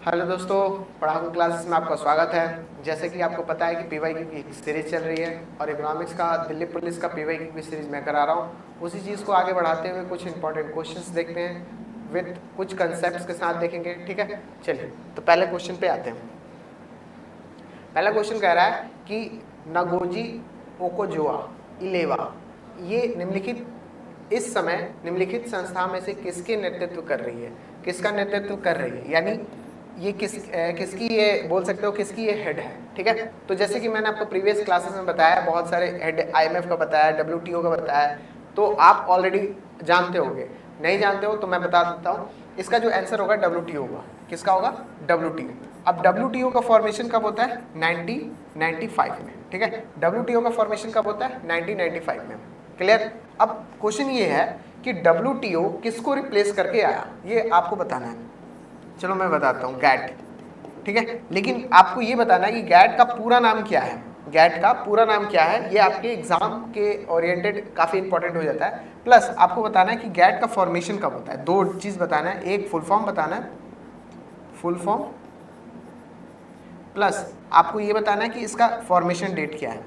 Hello दोस्तों, पढ़ाकू classes में आपका स्वागत है। जैसे कि आपको पता है कि पीवाईक्यू की एक सीरीज चल रही है और इकोनॉमिक्स का दिल्ली पुलिस का पीवाईक्यू की सीरीज मैं करा रहा हूँ। उसी चीज़ को आगे बढ़ाते हुए कुछ इंपॉर्टेंट क्वेश्चंस देखते हैं विद कुछ कंसेप्ट्स के साथ देखेंगे। ठीक है, चलिए तो पहले क्वेश्चन पे आते हैं। पहला क्वेश्चन कह रहा है कि नागोजी ओकोजोवा इलेवा ये निम्नलिखित इस समय निम्नलिखित संस्था में से किसके नेतृत्व कर रही है, किसका नेतृत्व कर रही है, यानी ये किसकी ये बोल सकते हो किसकी ये हेड है। ठीक है, तो जैसे कि मैंने आपको प्रीवियस क्लासेस में बताया, बहुत सारे हेड IMF का बताया, WTO का बताया, तो आप ऑलरेडी जानते होंगे। नहीं जानते हो तो मैं बता देता हूँ, इसका जो आंसर होगा WTO होगा। किसका होगा? WTO। अब WTO का फॉर्मेशन कब होता है? 1995 में। ठीक है, WTO का फॉर्मेशन कब होता है? 1995 में। क्लियर? अब क्वेश्चन ये है कि WTO किसको रिप्लेस करके आया, ये आपको बताना है। चलो मैं बताता हूँ, गैट। ठीक है, लेकिन आपको ये बताना है कि गैट का पूरा नाम क्या है। गैट का पूरा नाम क्या है, ये आपके एग्जाम के ओरिएंटेड काफ़ी इंपॉर्टेंट हो जाता है। प्लस आपको बताना है कि गैट का फॉर्मेशन कब होता है। दो चीज़ बताना है, एक फुल फॉर्म बताना है, फुल फॉर्म, प्लस आपको ये बताना है कि इसका फॉर्मेशन डेट क्या है,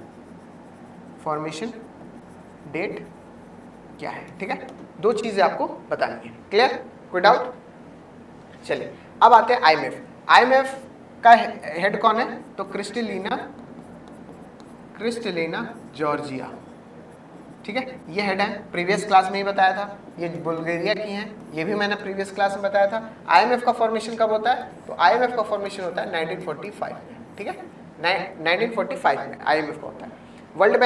फॉर्मेशन डेट क्या है। ठीक है, दो चीज़ें आपको बतानी है। क्लियर? कोई डाउट? चलिए अब आते हैं IMF। IMF का हेड कौन है? तो क्रिस्टलिना जॉर्जिया। ठीक है, ये हेड है, प्रीवियस क्लास में ही बताया था। ये बुल्गारिया की हैं, ये भी मैंने प्रीवियस क्लास में बताया था। IMF का फॉर्मेशन कब होता है? तो IMF का फॉर्मेशन होता है 1945 में। ठीक है, 1945 में IMF का होता है। वर्ल्ड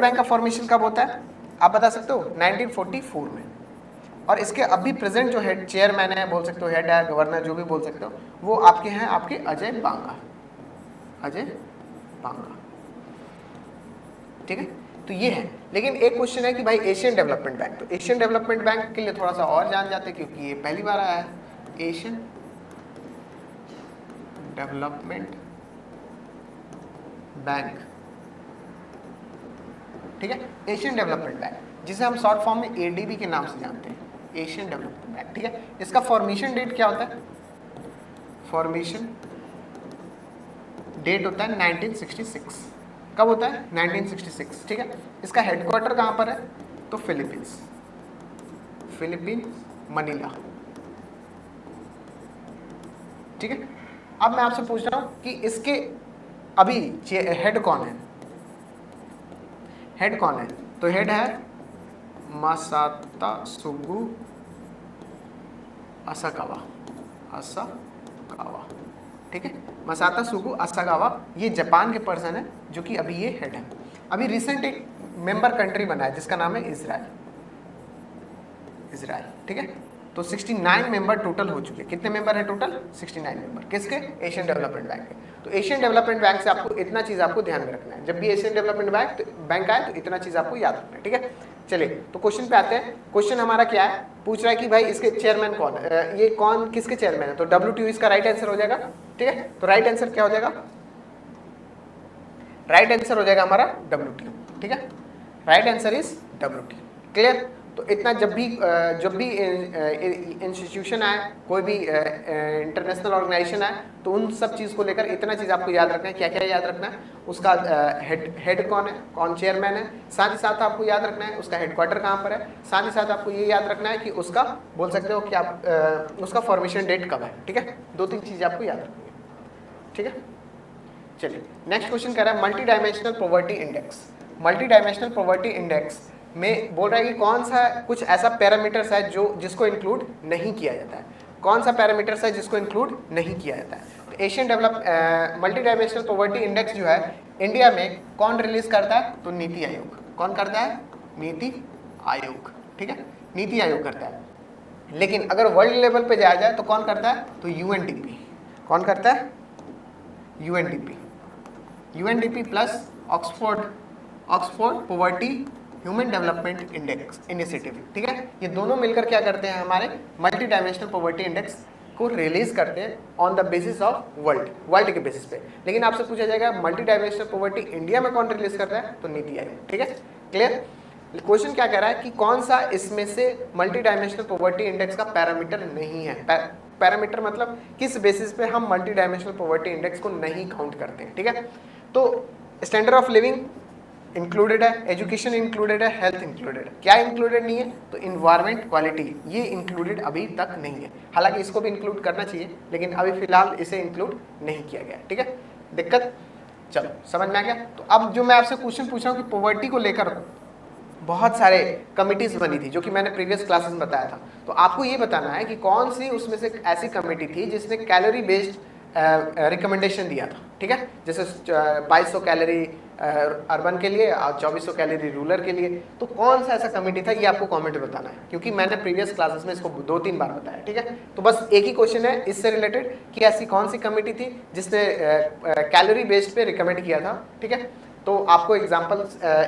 बैंक का फॉर्मेशन कब होता है आप बता सकते हो? 1944 में। और इसके अभी प्रेजेंट जो हेड चेयरमैन है, बोल सकते हो हेड है, गवर्नर, जो भी बोल सकते हो, वो आपके हैं आपके अजय बांगा। अजय बांगा। ठीक है, तो ये है। लेकिन एक क्वेश्चन है कि भाई एशियन डेवलपमेंट बैंक, तो एशियन डेवलपमेंट बैंक के लिए थोड़ा सा और जान जाते हैं क्योंकि ये पहली बार आया है। Asian development bank. ठीक है, एशियन डेवलपमेंट बैंक, जिसे हम शॉर्ट फॉर्म में ADB के नाम से जानते हैं, एशियन डेवलपमेंट बैंक। ठीक है, इसका फॉर्मेशन डेट क्या होता है? फॉर्मेशन डेट होता है 1966। कब होता है? 1966। ठीक है, इसका हेडक्वार्टर कहाँ पर है? तो फिलीपींस, मनीला। ठीक है, अब मैं आपसे पूछ रहा हूँ कि इसके अभी हेड कौन है? हेड कौन है? तो हेड है मासात्सुगु असाकावा। ठीक है, मासात्सुगु असाकावा, ये जापान के पर्सन है जो कि अभी ये हेड है। अभी रिसेंट एक मेंबर कंट्री बना है जिसका नाम है इजराइल। ठीक है, तो 69 मेंबर टोटल हो चुके हैं। कितने मेंबर है टोटल? 69 मेंबर। किसके? एशियन डेवलपमेंट बैंक के। तो एशियन डेवलपमेंट बैंक से आपको इतना चीज़ आपको ध्यान में रखना है, जब भी एशियन डेवलपमेंट बैंक आए तो इतना चीज़ आपको याद रखना है। ठीक है, चलिए तो क्वेश्चन पे आते हैं। क्वेश्चन हमारा क्या है? पूछ रहा है कि भाई इसके चेयरमैन कौन है, ये कौन किसके चेयरमैन है? तो WTO इसका राइट आंसर हो जाएगा। ठीक है, तो राइट आंसर क्या हो जाएगा? राइट आंसर हो जाएगा हमारा WTO। ठीक है, right answer is WTO। Clear? तो इतना जब भी इंस्टीट्यूशन आए, कोई भी इंटरनेशनल ऑर्गेनाइजेशन आए, तो उन सब चीज़ को लेकर इतना चीज़ आपको याद रखना है। क्या क्या याद रखना है? उसका हेड कौन है, कौन चेयरमैन है, साथ ही साथ आपको याद रखना है उसका हेडक्वार्टर कहाँ पर है, साथ ही साथ आपको ये याद रखना है कि उसका बोल सकते हो कि आप उसका फॉर्मेशन डेट कब है। ठीक है, दो तीन चीज़ें आपको याद रखनी है। ठीक है, चलिए नेक्स्ट क्वेश्चन कह रहा है multi dimensional poverty index. Multi dimensional poverty index में बोल रहा है कि कौन सा कुछ ऐसा पैरामीटर्स है जो जिसको इंक्लूड नहीं किया जाता है। कौन सा पैरामीटर्स है जिसको इंक्लूड नहीं किया जाता है? तो Asian multi dimensional poverty index जो है इंडिया में कौन रिलीज करता है? तो नीति आयोग। कौन करता है? नीति आयोग। ठीक है, नीति आयोग करता है। लेकिन अगर वर्ल्ड लेवल पे जाया जाए तो कौन करता है? तो UNDP। कौन करता है? UNDP plus Oxford poverty human development index initiative. ठीक है, ये दोनों मिलकर क्या करते हैं? हमारे मल्टी डायमेंशनल पॉवर्टी इंडेक्स को रिलीज करते हैं on the basis of world के बेसिस पे। लेकिन आपसे पूछा जाएगा मल्टी डायमेंशनल पॉवर्टी इंडिया में कौन रिलीज कर रहा है? तो नीति आयोग। ठीक है, क्लियर? क्वेश्चन क्या कह रहा है कि कौन सा इसमें से मल्टी डायमेंशनल पॉवर्टी इंडेक्स का पैरामीटर नहीं है, पैरामीटर मतलब किस बेसिस पे हम मल्टी डायमेंशनल पॉवर्टी इंडेक्स को नहीं काउंट करते हैं, ठीक है। तो स्टैंडर्ड ऑफ लिविंग इंक्लूडेड है, एजुकेशन इंक्लूडेड है, हेल्थ इंक्लूडेड है। क्या इंक्लूडेड नहीं है? तो इन्वायरमेंट क्वालिटी, ये इंक्लूडेड अभी तक नहीं है। हालांकि इसको भी इंक्लूड करना चाहिए, लेकिन अभी फिलहाल इसे इंक्लूड नहीं किया गया, ठीक है। दिक्कत, चलो समझ में आ गया। तो अब जो मैं आपसे क्वेश्चन पूछ रहा हूँ कि पॉवर्टी को लेकर बहुत सारे कमिटीज बनी थी, जो कि मैंने प्रीवियस क्लासेस में बताया था। तो आपको ये बताना है कि कौन सी उसमें से ऐसी कमिटी थी जिसने कैलोरी बेस्ड रिकमेंडेशन दिया था, ठीक है। जैसे 2200 कैलोरी अर्बन के लिए और 2400 कैलोरी रूरल के लिए। तो कौन सा ऐसा कमिटी था, ये आपको कमेंट में बताना है, क्योंकि मैंने प्रीवियस क्लासेस में इसको 2-3 बार बताया, ठीक है। तो बस एक ही क्वेश्चन है इससे रिलेटेड कि ऐसी कौन सी कमिटी थी जिसने कैलोरी बेस्ड पे रिकमेंड किया था, ठीक है। तो आपको एग्जाम्पल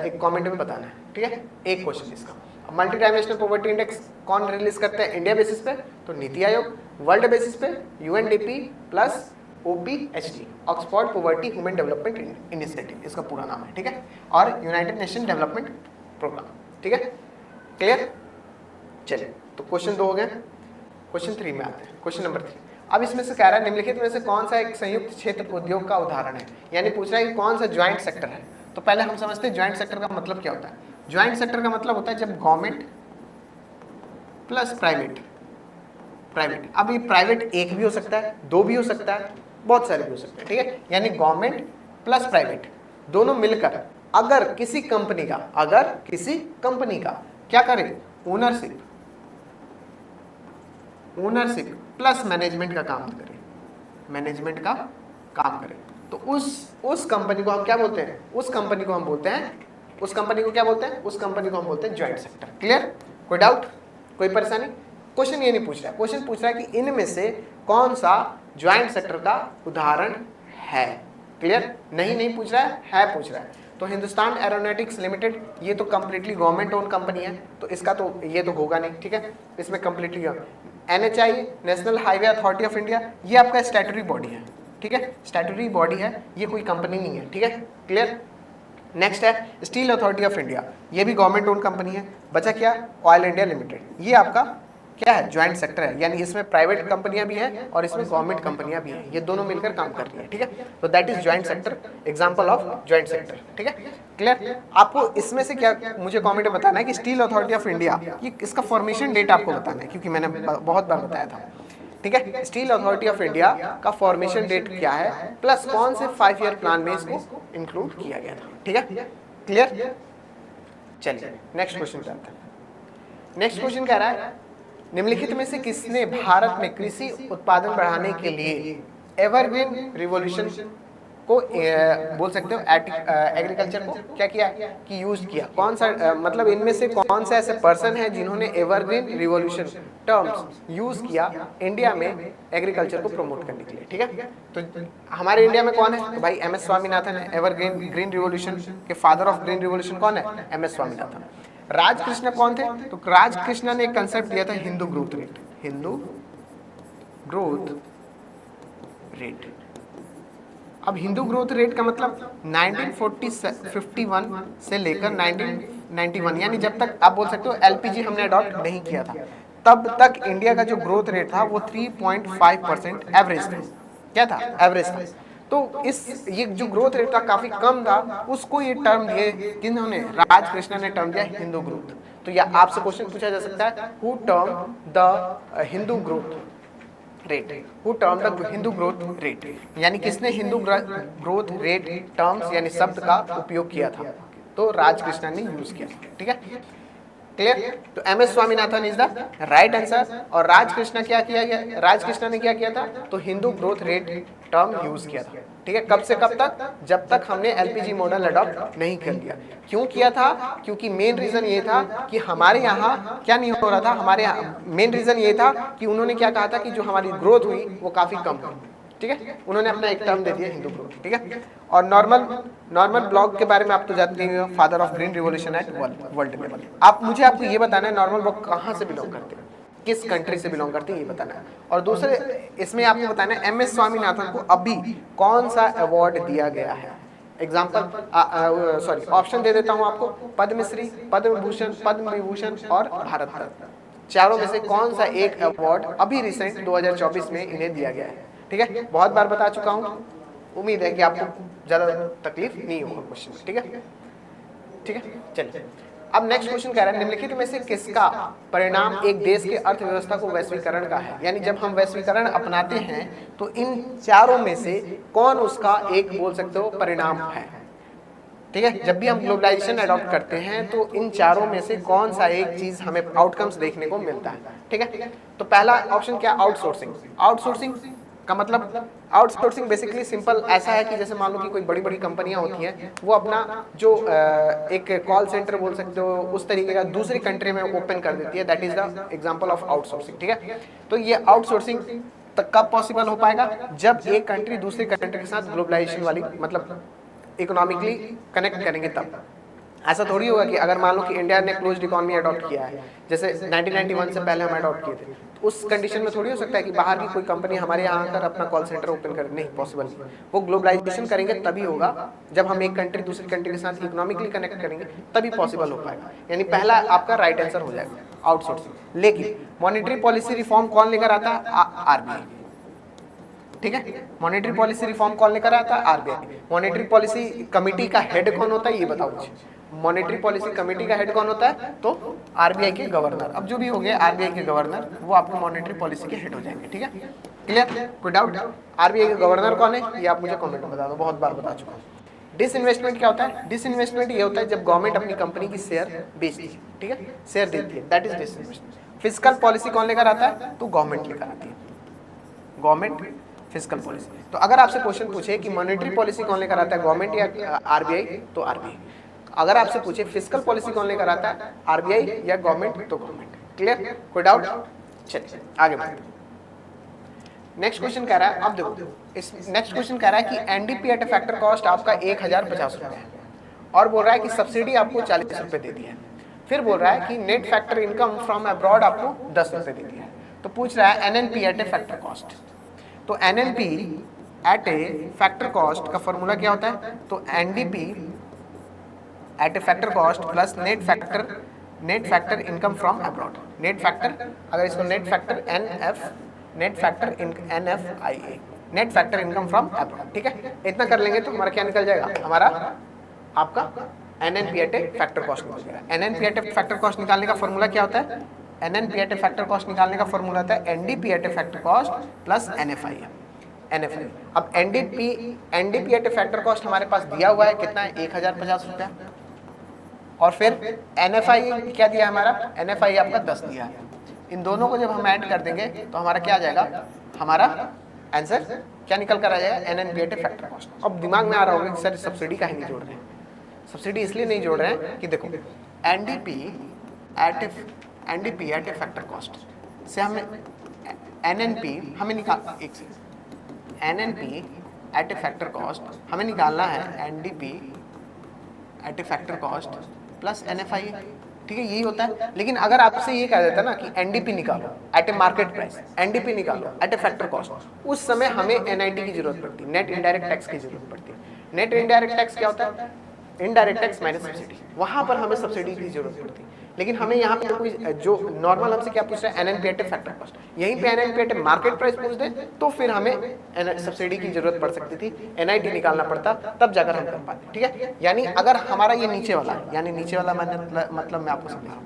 एक कॉमेंट में बताना है, ठीक है। एक क्वेश्चन इसका। मल्टी डायमेंशनल पॉवर्टी इंडेक्स कौन रिलीज करते हैं इंडिया बेसिस पे? तो नीति आयोग। वर्ल्ड बेसिस पे UNDP plus OPHD, Oxford poverty human development initiative इसका पूरा नाम है, ठीक है। और यूनाइटेड नेशन डेवलपमेंट प्रोग्राम, ठीक है। क्लियर? चलिए, तो क्वेश्चन 2 हो गए। क्वेश्चन 3 में आते हैं। क्वेश्चन नंबर 3, अब इसमें से कह रहा है निम्नलिखित में से कौन सा एक संयुक्त क्षेत्र उद्योग का उदाहरण है, यानी पूछ रहा है कि कौन सा ज्वाइंट सेक्टर है। तो पहले हम समझते हैं ज्वाइंट सेक्टर का मतलब क्या होता है। ज्वाइंट सेक्टर का मतलब होता है जब गवर्नमेंट प्लस प्राइवेट, अब ये प्राइवेट एक भी हो सकता है, 2 भी हो सकता है, बहुत सारे भी हो सकते हैं, ठीक है। यानी गवर्नमेंट प्लस प्राइवेट दोनों मिलकर अगर किसी कंपनी का क्या करे, ओनरशिप प्लस मैनेजमेंट का काम करे, तो उस कंपनी को हम क्या बोलते हैं? उस कंपनी को हम बोलते हैं ज्वाइंट सेक्टर। क्लियर? कोई डाउट, कोई परेशानी? क्वेश्चन ये नहीं पूछ रहा है, क्वेश्चन पूछ रहा है कि इनमें से कौन सा ज्वाइंट सेक्टर का उदाहरण है। क्लियर? नहीं पूछ रहा है पूछ रहा है। तो हिंदुस्तान एरोनॉटिक्स लिमिटेड, ये तो कंप्लीटली गवर्नमेंट ओन कंपनी है, तो इसका तो ये तो होगा नहीं, ठीक है। इसमें completely NHAI, national highway authority of India, ये आपका स्टैट्यूटरी बॉडी है, ठीक है। स्टैट्यूटरी बॉडी है, ये कोई कंपनी नहीं है, ठीक है। क्लियर? नेक्स्ट है स्टील अथॉरिटी ऑफ इंडिया, ये भी गवर्नमेंट ओन कंपनी है। बचा क्या? ऑयल इंडिया लिमिटेड, ये आपका क्या है? ज्वाइंट सेक्टर है, यानी इसमें प्राइवेट कंपनियां भी हैं और इसमें गवर्नमेंट कंपनियां भी हैं, ये दोनों मिलकर काम कर रही है, ठीक है। तो that is joint sector, example of joint sector, ठीक है। क्लियर? आपको इसमें से क्या मुझे कमेंट में बताना है कि स्टील अथॉरिटी ऑफ इंडिया, ये इसका फॉर्मेशन डेट आपको बताना है, क्योंकि मैंने बहुत बार बताया था, ठीक है। स्टील अथॉरिटी ऑफ इंडिया का फॉर्मेशन डेट क्या है, प्लस कौन से 5 ईयर प्लान में इसको इंक्लूड किया गया था, ठीक है। क्लियर? चलिए नेक्स्ट क्वेश्चन पे आते हैं। नेक्स्ट क्वेश्चन कह रहा है निम्नलिखित में से किसने भारत में कृषि उत्पादन बढ़ाने के लिए एवरग्रीन रिवॉल्यूशन को बोल सकते हो एग्रीकल्चर को क्या किया कि यूज किया? कौन सा मतलब इनमें से कौन सा ऐसे पर्सन है जिन्होंने एवरग्रीन रिवॉल्यूशन टर्म्स यूज किया इंडिया में एग्रीकल्चर को प्रमोट करने के लिए, ठीक है। तो हमारे इंडिया में कौन है? तो भाई MS स्वामीनाथन है। ग्रीन रिवॉल्यूशन के फादर ऑफ ग्रीन रिवॉल्यूशन कौन है? MS स्वामीनाथन। राजकृष्ण कौन थे? तो राजकृष्ण ने एक कंसेप्ट दिया था हिंदू ग्रोथ रेट। अब हिंदू ग्रोथ रेट का मतलब 1951 से लेकर 1991, यानी जब तक आप बोल सकते हो LPG हमने अडॉप्ट नहीं किया था, तब तक इंडिया का जो ग्रोथ रेट था वो 3.5% एवरेज था। क्या था? एवरेज था। तो ये जो ग्रोथ रेट था काफी कम था, उसको ये टर्म दिए किन्होंने? राजकृष्ण ने टर्म दिया हिंदू ग्रोथ। तो या आपसे क्वेश्चन पूछा जा सकता है who term the Hindu growth rate, यानी किसने हिंदू ग्रोथ रेट टर्म्स यानी शब्द का उपयोग किया था? तो राजकृष्ण ने यूज किया, ठीक है। क्लियर? तो MS Swaminathan is the right answer. और राजकृष्ण ने क्या किया था? तो Hindu growth rate term use किया था, ठीक है। कब से कब तक? जब तक हमने LPG मॉडल अडॉप्ट नहीं कर लिया। क्यों किया था? क्योंकि मेन रीजन ये था कि हमारे यहाँ क्या नहीं हो रहा था, हमारे यहाँ मेन रीजन ये था कि उन्होंने क्या कहा था कि जो हमारी ग्रोथ हुई वो काफी कम हुई, ठीक है। उन्होंने अपना एक टर्म दे दिया हिंदू ग्रोथ, ठीक है। और नॉर्मल ब्लॉक के बारे में आप तो जानते हैं, father of green revolution at world level. आपको ये बताना है नॉर्मल ब्लॉक कहाँ से बिलोंग करते हैं, किस कंट्री से बिलोंग करते हैं, ये बताना है। और दूसरे इसमें आपको बताना है MS स्वामीनाथन को अभी कौन सा अवार्ड दिया गया है। ऑप्शन दे देता हूँ आपको, पद्मश्री, पद्म भूषण, पद्म विभूषण और भारत रत्न। चारों में से कौन सा एक अवार्ड अभी रिसेंट 2024 में इन्हें दिया गया है? ठीक है, बहुत बार बता चुका हूं, उम्मीद है कि आपको ज्यादा तकलीफ नहीं होगा क्वेश्चन में। ठीक है, ठीक है, चलिए अब नेक्स्ट क्वेश्चन कह रहा है निम्नलिखित में से किसका परिणाम एक देश के अर्थव्यवस्था को वैश्वीकरण का है? यानी जब हम वैश्वीकरण अपनाते हैं तो इन चारों में से कौन उसका एक बोल सकते हो परिणाम है? ठीक है, जब भी हम ग्लोबलाइजेशन अडॉप्ट करते हैं तो इन चारों में से कौन सा एक चीज हमें आउटकम्स देखने को मिलता है? ठीक है, तो पहला ऑप्शन क्या? आउटसोर्सिंग। आउटसोर्सिंग का मतलब, आउटसोर्सिंग बेसिकली सिंपल ऐसा है कि जैसे मान लो कि कोई बड़ी बड़ी कंपनियां होती हैं, वो अपना जो एक कॉल सेंटर बोल सकते हो उस तरीके का दूसरी कंट्री में ओपन कर देती है, that is the example of outsourcing. ठीक है, तो ये आउटसोर्सिंग तक कब पॉसिबल हो पाएगा? जब एक कंट्री दूसरी कंट्री के साथ ग्लोबलाइजेशन वाली मतलब इकोनॉमिकली कनेक्ट करेंगे तब। ऐसा थोड़ी होगा कि अगर मान लो कि इंडिया ने क्लोज्ड इकोनॉमी अडॉप्ट किया है, जैसे 1991 से पहले हम अडॉप्ट किए थे, तो उस कंडीशन में थोड़ी हो सकता है कि बाहर की कोई कंपनी हमारे यहाँ आकर अपना कॉल सेंटर ओपन करे, नहीं पॉसिबल नहीं। वो ग्लोबलाइजेशन करेंगे तभी होगा, जब हम एक कंट्री दूसरी कंट्री के साथ इकोनॉमिकली कनेक्ट करेंगे तभी पॉसिबल हो पाएगा। यानी पहला आपका राइट आंसर हो जाएगा आउटसोर्सिंग। लेकिन मॉनेटरी पॉलिसी रिफॉर्म कौन लेकर आता है? आरबीआई। ठीक है, मॉनेटरी पॉलिसी रिफॉर्म कौन लेकर आता है? आरबीआई। मॉनेटरी पॉलिसी कमेटी का हेड कौन होता है ये बताओ मुझे? मॉनेटरी पॉलिसी कमेटी का हेड कौन होता है? तो आरबीआई के गवर्नर। अब जो भी हो गया आरबीआई के गवर्नर, वो आपको मॉनेटरी पॉलिसी के हेड हो जाएंगे। ठीक है, क्लियर? कोई डाउट? आरबीआई के गवर्नर कौन है ये आप मुझे कमेंट में बता दो, बहुत बार बता चुका हूँ। डिसइन्वेस्टमेंट क्या होता है? डिसइन्वेस्टमेंट ये होता है जब गवर्नमेंट अपनी कंपनी की शेयर बेचती है, ठीक है, शेयर देती है, that is disinvestment. Fiscal policy कौन लेकर आता है? तो गवर्नमेंट लेकर आती है, गवर्नमेंट फिस्कल पॉलिसी। तो अगर आपसे क्वेश्चन पूछे कि मॉनेटरी पॉलिसी कौन लेकर आता है, गवर्नमेंट या आरबीआई, तो आरबीआई। अगर आपसे पूछे फिस्कल पॉलिसी कौन लेकर आता है, आरबीआई या गवर्नमेंट, तो गवर्नमेंट। क्लियर? कोई डाउट? चलिए आगे बढ़ते हैं। नेक्स्ट क्वेश्चन कह रहा है, अब देखो इस नेक्स्ट क्वेश्चन कह रहा है कि एनडीपी एट फैक्टर कॉस्ट आपका 1050 रुपये है, और बोल रहा है कि सब्सिडी आपको 40 रुपये दे दी है। फिर बोल रहा है कि net factor income from abroad आपको 10 रुपये दे दी है। तो पूछ रहा है NNP at a factor cost. तो NNP at a factor cost का फॉर्मूला क्या होता है? तो NDP at a factor cost plus net factor income from abroad. Net factor, अगर इसको net factor net factor net factor income from abroad. ठीक है, इतना कर लेंगे तो हमारा क्या निकल जाएगा? हमारा आपका NNP at a factor cost निकल जाएगा। NNP at a factor cost निकालने का फॉर्मूला क्या होता है? NNP at a factor cost निकालने का फॉर्मूला होता है NDP at a factor cost plus NFI. अब NDP at a factor cost हमारे पास दिया हुआ है, कितना है? 1050 रुपया। और फिर एनएफआई क्या दिया हमारा? एनएफआई आपका 10 दिया है। इन दोनों को जब हम ऐड कर देंगे तो हमारा क्या आ जाएगा? हमारा आंसर क्या निकल कर आ जाएगा? NNP at a factor cost. अब दिमाग में आ रहा होगा कि सर सब्सिडी काहे नहीं जोड़ रहे हैं? सब्सिडी इसलिए नहीं जोड़ रहे हैं कि देखो NDP at a factor cost से हमें एनएनपी हमें निकाल एक से NNP at a factor cost हमें निकालना है NDP at a factor cost plus NFI. ठीक है, यही होता है। लेकिन अगर आपसे ये कह देता ना कि एनडीपी निकालो एट ए मार्केट प्राइस, एनडीपी निकालो एट ए फैक्टर कॉस्ट, उस समय हमें एनआईटी की जरूरत पड़ती है, नेट इनडायरेक्ट टैक्स की जरूरत पड़ती है। नेट इनडायरेक्ट टैक्स क्या होता है? इनडायरेक्ट टैक्स माइनस सब्सिडी, वहां पर हमें सब्सिडी की जरूरत पड़ती है। लेकिन हमें यहाँ पे कोई जो नॉर्मल हमसे क्या पूछ रहा है? NNP at a factor cost. यहीं पे NNP at A market price पूछ दे तो फिर हमें सब्सिडी की जरूरत पड़ सकती थी, एनआईटी निकालना पड़ता, तब जाकर हम कर पाते। ठीक है, यानी अगर हमारा ये नीचे वाला, यानी नीचे वाला मैंने मतलब मैं आपको समझा रहा हूँ,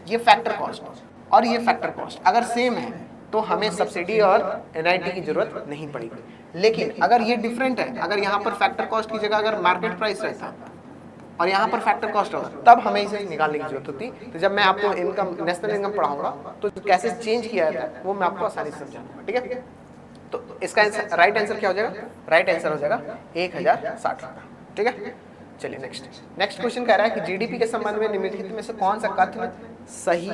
ये फैक्टर कॉस्ट और ये फैक्टर कॉस्ट अगर सेम है तो हमें सब्सिडी और एनआईटी की जरूरत नहीं पड़ेगी। लेकिन अगर ये डिफरेंट है, अगर यहाँ पर फैक्टर कॉस्ट की जगह अगर मार्केट प्राइस रहता और यहाँ पर फैक्टर कॉस्ट होगा, तब हमें इसे निकालने की जरूरत होती। तो जब मैं आपको इनकम, नेशनल इनकम पढ़ाऊंगा तो कैसे चेंज किया जाता है वो मैं आपको आसानी से समझाऊंगा। ठीक है, तो इसका आंसर, राइट आंसर क्या हो जाएगा? राइट आंसर हो जाएगा 1060 रुपया। ठीक है, चलिए नेक्स्ट क्वेश्चन कह रहा है कि जीडीपी के संबंध में निम्नलिखित में से कौन सा कथन सही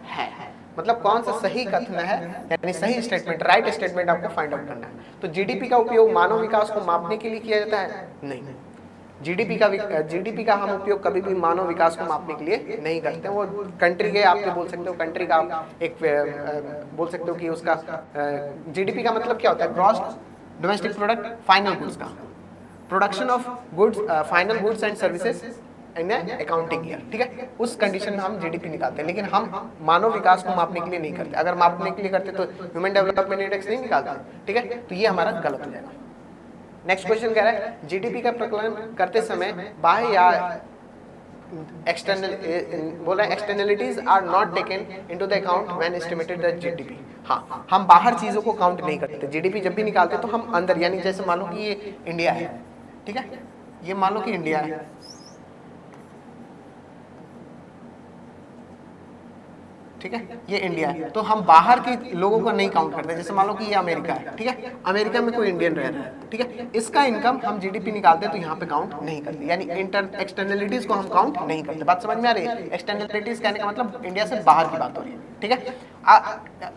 है? मतलब कौन सा सही कथन है, यानी सही स्टेटमेंट, राइट स्टेटमेंट आपको फाइंड आउट करना है। तो जीडीपी का उपयोग मानव विकास को मापने के लिए किया जाता है? नहीं, जीडीपी का हम उपयोग कभी भी मानव विकास को मापने के लिए नहीं करते। वो कंट्री के आप बोल सकते हो, कंट्री का आप एक बोल सकते हो कि उसका जीडीपी का मतलब क्या होता है? Gross domestic product, final goods का production of goods, final goods and services in accounting year, ठीक है। उस कंडीशन में हम जीडीपी निकालते हैं, लेकिन हम मानव विकास को मापने के लिए नहीं करते। अगर मापने के लिए करते तो ह्यूमन डेवलपमेंट इंडेक्स नहीं निकालते, ठीक है। तो ये हमारा गलत हो जाएगा। नेक्स्ट क्वेश्चन कह रहा है जीडीपी का प्रकलन करते समय बाह्य या एक्सटर्नल बोल रहा है externalities are not taken into the account when estimated the GDP. हाँ, हम बाहर चीजों को काउंट नहीं करते। जीडीपी जब भी निकालते तो हम अंदर, यानी जैसे मान लो कि ये इंडिया है, ठीक है, ये मान लो कि इंडिया है, ठीक है, ये इंडिया है, तो हम बाहर के लोगों को नहीं काउंट करते। जैसे मान लो कि ये अमेरिका है, ठीक है, अमेरिका में कोई इंडियन रह रहा है, ठीक है, इसका इनकम हम जीडीपी निकालते हैं तो यहाँ पे काउंट नहीं करते, यानी एक्सटर्नलिटीज को हम काउंट नहीं करते। बात समझ में आ रही है? एक्सटर्नलिटीज कहने का मतलब इंडिया से बाहर की बात हो रही है, ठीक है।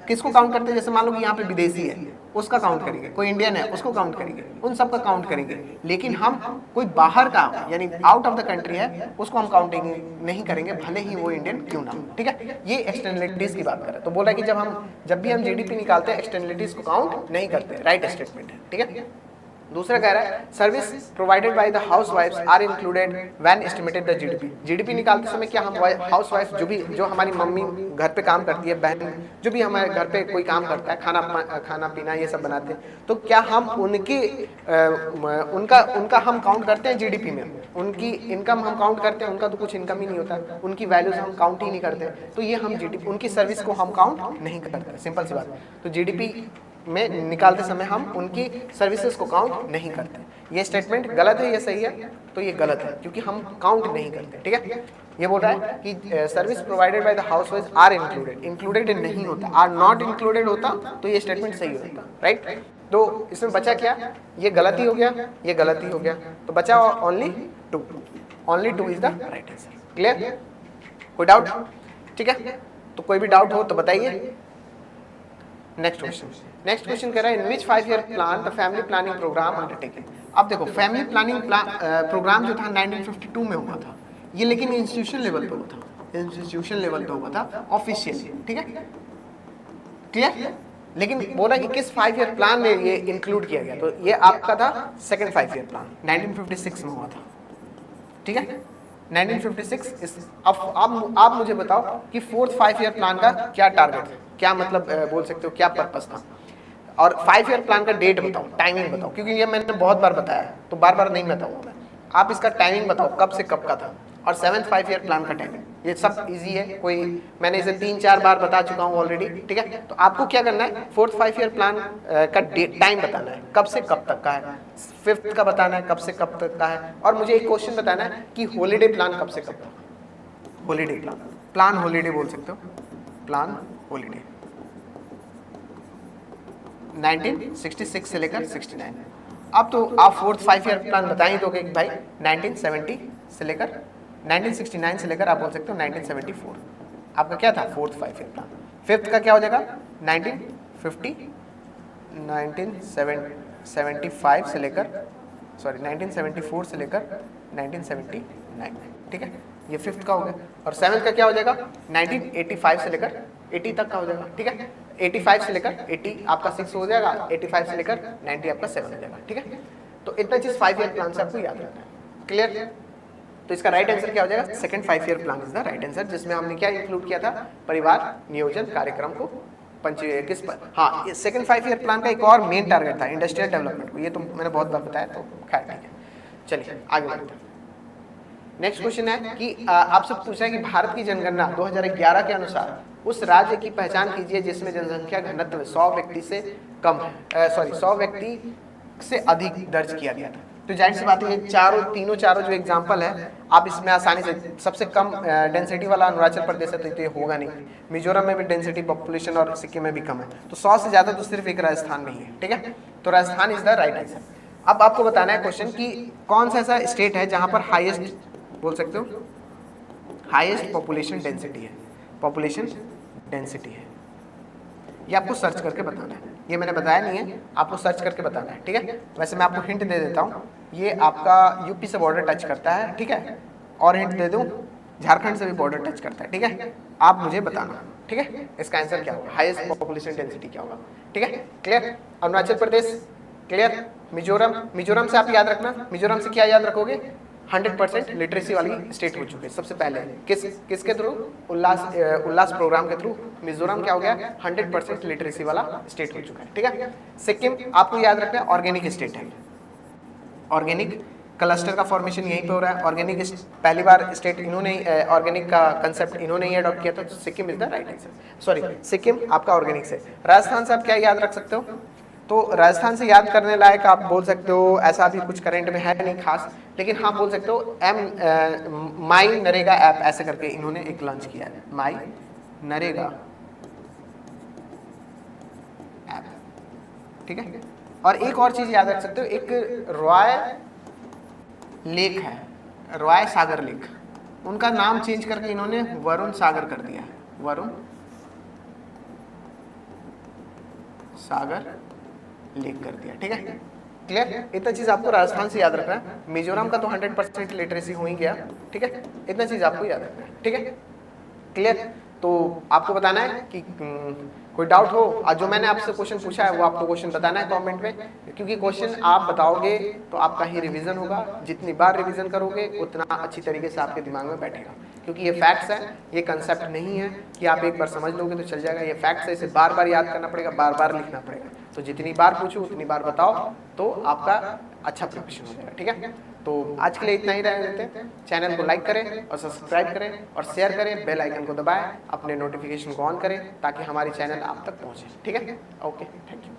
किसको काउंट करते हैं? जैसे मान लो कि यहाँ पे विदेशी है, उसका काउंट करेंगे, कोई इंडियन है उसको काउंट करेंगे, उन सब का काउंट करेंगे, लेकिन हम कोई बाहर का यानी आउट ऑफ द कंट्री है उसको हम काउंटिंग नहीं करेंगे, भले ही वो इंडियन क्यों ना हो, ठीक है। ये एक्सटर्नलिटीज की बात कर रहे हैं। तो बोला कि जब भी हम जीडीपी निकालते हैं एक्सटर्नलिटीज को काउंट नहीं करते, राइट स्टेटमेंट है, ठीक है। दूसरा कह रहा है सर्विस प्रोवाइडेड बाय द हाउसवाइफ्स are included when estimated the GDP. GDP निकालते समय क्या हम हाउसवाइफ जो हमारी मम्मी घर पे काम करती है, बहन जो भी हमारे घर पे कोई काम करता है, खाना पीना ये सब बनाते हैं, तो क्या हम उनका हम काउंट करते हैं जीडीपी में? उनकी इनकम हम काउंट करते हैं? उनका तो कुछ इनकम ही नहीं होता, उनकी वैल्यूज हम काउंट ही नहीं करते, तो ये हम जीडीपी, उनकी सर्विस को हम काउंट नहीं करते, सिंपल सी बात। तो जीडीपी में निकालते समय हम उनकी सर्विसेज को काउंट नहीं करते। ये स्टेटमेंट गलत है, ये सही है? तो ये गलत है क्योंकि हम काउंट नहीं करते, ठीक है। ये बोल रहा है कि service provided by the housewife are included नहीं होता, आर नॉट इंक्लूडेड होता तो ये स्टेटमेंट सही होता, राइट। तो इसमें बचा क्या? ये गलती हो गया, ये गलती हो गया, तो बचा only two is the right answer. Clear? कोई डाउट? ठीक है, तो कोई भी डाउट हो तो बताइए। नेक्स्ट क्वेश्चन कह रहा है in which 5 year plan the family planning programme undertaken. अब देखो फैमिली प्लानिंग प्रोग्राम जो था 1952 में हुआ था ये, लेकिन इंस्टीट्यूशन लेवल पे हुआ था, इंस्टीट्यूशन लेवल पे हुआ था ऑफिशियली, ठीक है, क्लियर। लेकिन बोला कि किस 5 ईयर प्लान में ये इंक्लूड किया गया, तो ये आपका था सेकंड 5 ईयर प्लान 1956 में हुआ था, ठीक है, 1956। अब आप मुझे बताओ कि फोर्थ 5 ईयर प्लान का क्या टारगेट है, क्या मतलब बोल सकते हो क्या पर्पस था, और 5 ईयर प्लान का डेट बताओ, टाइमिंग बताओ, क्योंकि ये मैंने बहुत बार बताया तो बार बार नहीं बताऊंगा मैं। आप इसका टाइमिंग बताओ कब से कब का था, और 7th 5 ईयर प्लान का टाइमिंग। ये सब इजी है, कोई मैंने इसे 3-4 बार बता चुका हूँ ऑलरेडी, ठीक है। तो आपको क्या करना है, 4th 5 ईयर प्लान का टाइम बताना है, कब से कब तक का है, 5th का बताना है कब से कब तक का है, और मुझे एक क्वेश्चन बताना है कि हॉलीडे प्लान कब से कब तक। हॉलीडे प्लान हॉलीडे बोल सकते हो, प्लान हॉलीडे 1966 से लेकर 69। अब तो आप 4th 5 ईयर प्लान बता ही दोगे भाई 1970 से लेकर 1969 से लेकर आप बोल सकते हो 1974। आपका क्या था 4th 5 ईयर प्लान। 5th का क्या हो जाएगा 1975 से लेकर 1974 से लेकर 1979, ठीक है, ये 5th का हो गया। और 7th का क्या हो जाएगा 1985 से लेकर 80 तक का हो जाएगा, ठीक है। 85 से लेकर 80 आपका 6 हो जाएगा, 85 से लेकर 90 आपका 7 हो जाएगा, ठीक है। तो इतना चीज 5 ईयर प्लान से आपको याद रखना है, क्लियर। तो इसका राइट आंसर क्या हो जाएगा, second 5 year plan is the right answer, जिसमें हमने क्या इंक्लूड किया था, परिवार नियोजन कार्यक्रम को किस पर। हाँ, सेकंड 5 ईयर प्लान का एक और मेन टारगेट था इंडस्ट्रियल डेवलपमेंट को, ये तो मैंने बहुत बार बताया, तो खैर ठीक है। चलिए आगे बढ़ते हैं। नेक्स्ट क्वेश्चन है कि आपसे पूछा है कि भारत की जनगणना 2011 के अनुसार उस राज्य की पहचान कीजिए जिसमें जनसंख्या घनत्व 100 व्यक्ति से कम 100 व्यक्ति से अधिक दर्ज किया गया था। तो जाहिर सी बात है ये चारों जो एग्जांपल है आप इसमें आसानी से, सबसे कम डेंसिटी वाला अरुणाचल प्रदेश है तो ये होगा नहीं, मिजोरम में भी डेंसिटी पॉपुलेशन और सिक्किम में भी कम है, तो 100 से ज़्यादा तो सिर्फ एक राजस्थान में ही है, ठीक है। तो Rajasthan is the right answer. अब आपको बताना है क्वेश्चन कि कौन सा ऐसा स्टेट है जहाँ पर हाईएस्ट बोल सकते हो हाईएस्ट पॉपुलेशन डेंसिटी है, पॉपुलेशन डेंसिटी है, ये आपको सर्च करके बताना है। ये मैंने बताया नहीं है, आपको सर्च करके बताना है, ठीक है। वैसे मैं आपको हिंट दे देता हूँ, ये आपका यूपी से बॉर्डर टच करता है, ठीक है, और हिंट दे दूँ झारखंड से भी बॉर्डर टच करता है, ठीक है। आप मुझे बताना, ठीक है, इसका आंसर क्या होगा, हाईएस्ट पॉपुलेशन डेंसिटी क्या होगा, ठीक है, क्लियर। अरुणाचल प्रदेश क्लियर, मिजोरम से आप याद रखना, मिजोरम से क्या याद रखोगे, 100% लिटरेसी वाली स्टेट हो चुकी है सबसे पहले। किसके थ्रू? उल्लास प्रोग्राम के थ्रू मिजोरम क्या हो गया? 100% लिटरेसी वाला स्टेट हो चुका है। ठीक है, सिक्किम आपको याद रखना है ऑर्गेनिक स्टेट है। ऑर्गेनिक क्लस्टर का फॉर्मेशन यहीं पे हो रहा है। ऑर्गेनिक पहली बार स्टेट इन्होंने ऑर्गेनिक का कंसेप्ट इन्होंने ही अडॉप्ट किया था, तो Sikkim is the right answer. Sorry, Sikkim आपका ऑर्गेनिक से। राजस्थान से आप क्या याद रख सकते हो? तो राजस्थान से याद करने लायक आप बोल सकते हो, ऐसा भी कुछ करंट में है नहीं खास, लेकिन हाँ बोल सकते हो माई नरेगा ऐप ऐसे करके इन्होंने एक लॉन्च किया है, माई नरेगा ऐप। ठीक है, और एक और चीज याद रख सकते हो, एक रॉय लेक है, रॉय सागर लेक, उनका नाम चेंज करके इन्होंने वरुण सागर कर दिया है, वरुण सागर लेक कर दिया। ठीक है, क्लियर? इतना चीज आपको राजस्थान से याद रखना है। मिजोरम का तो 100% लिटरेसी हो ही गया। ठीक है, इतना चीज आपको याद रखना है। ठीक है, क्लियर? तो आपको बताना है कि कोई डाउट हो, और जो मैंने आपसे क्वेश्चन पूछा है वो आपको क्वेश्चन बताना है कमेंट में, क्योंकि क्वेश्चन आप बताओगे तो आपका ही रिवीजन होगा। जितनी बार रिवीजन करोगे उतना अच्छी तरीके से आपके दिमाग में बैठेगा, क्योंकि ये फैक्ट्स है, ये कंसेप्ट नहीं है कि आप एक बार समझ लोगे तो चल जाएगा। ये फैक्ट्स है, इसे बार बार याद करना पड़ेगा, बार बार लिखना पड़ेगा। तो जितनी बार पूछो उतनी बार बताओ तो आपका अच्छा प्रिपरेशन हो जाएगा। ठीक है, तो आज के लिए इतना ही रहने देते हैं। चैनल को लाइक करें और सब्सक्राइब करें और शेयर करें, बेल आइकन को दबाएं, अपने नोटिफिकेशन को ऑन करें ताकि हमारी चैनल आप तक पहुंचे। ठीक है, ओके, थैंक यू।